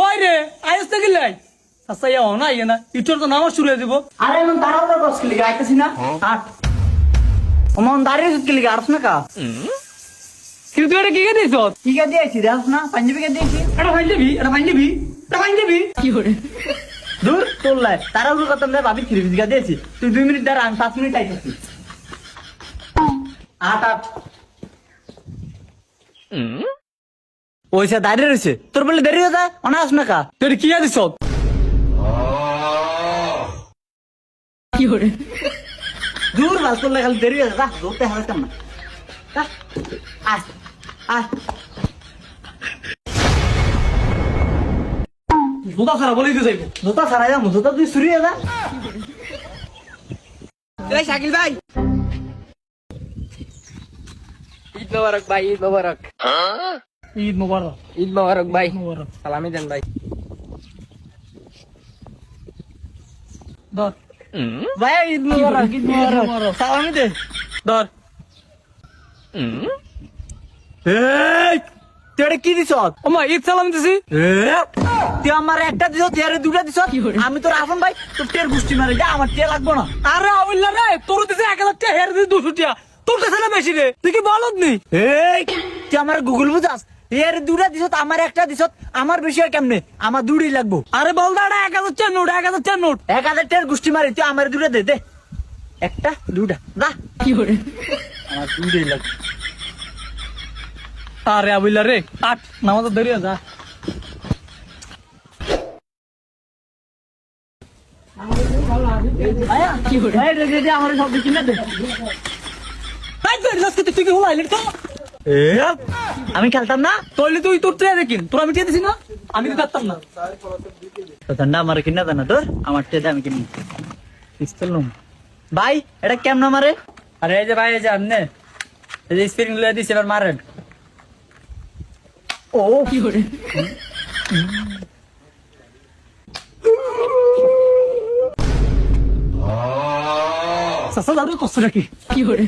কই রে আইস থেকে লাই আচ্ছা ইয়া না ইয়া না ইটোর তো নামাজ শুরু হয়ে দিব আরে এমন দাঁড়াও কস কি লিগা আইতাছি না আট ওমন দাঁড়িয়ে কি লিগা আরছ না কা কিন্তু তুই এটা কি কে দিছ ঠিক আছে দিয়েছি দেখ না পাঞ্জাবি কে দিয়েছি এটা ভাই দিবি এটা ভাই দিবি এটা ভাই দিবি কি করে দূর তোল্লাই তারা উড়ো কথা না ভাবি থ্রি বিঘা দিয়েছি তুই 2 মিনিট দাঁড়া আমি 5 মিনিট আইতাছি আট আট ওইসা দাঁড়িয়ে রয়েছে তোর বলে দেরি হয়ে যায় অনা আস না কা তুই এটা কি দিছ কি করে দূর বাস করলে খালি দেরি হয়ে যায় ধরতে হবে কেমন আয় আয় জুতা সারা বলেই দিয়ে যাইব জুতা ছাড়াই যাবো জুতা তুই চুরি হয়ে যা এই শাকিল ভাই ঈদ মোবারক ভাই ঈদ মোবারক ঈদ মোবারক ঈদ মোবারক ভাই মোবারক সালামি দেন ভাই ধর ভাই ঈদ মোবারক ঈদ মোবারক সালামি দে ধর এই তুই এটা কি দিছ ওমা ঈদ সালাম দিছি তুই আমার একটা দিছ তুই আরে দুটা দিছ আমি তোর আসন ভাই তোর টের গুষ্টি মারে যা আমার টের লাগবো না আরে আবিল্লা রে তোর দিছে 1000 টাকা হের দিছি 200 টাকা তোর কাছে না বেশি রে তুই কি বলদ নি এই তুই আমার গুগল বুঝাস এর দুটা দিছ আমার একটা দিছ আমার বেশি হয় কেমনে আমার দুড়ি লাগবো আরে বল দা 1000 টাকা নোট 1000 টাকা নোট 1000 টের গুষ্টি মারে তুই আমার দুটা দে দে একটা দুটা দা কি করে আমার দুড়ি লাগবে আরে আবিল্লা রে আট নামাজ ধরিয়া যা আয়া কি করে এই রে দে আমার সব কিছু না দে তাই তো রাস্তা তুই কি হলাইলি তো আমি খেলতাম না তইলে তুই তোর টিয়া দেখিন তোর আমি টিয়া দিছি না আমি তো করতাম না তো ঠান্ডা আমার কিনা দেনা তোর আমার টেদে আমি কিনি পিস্তল নুম ভাই এটা কেমন মারে আরে এই যে ভাই এই যে আমনে এই যে স্প্রিং লয়ে দিছি এবার মারেন ও কি করে সাসা দাদু কষ্ট রাখি কি করে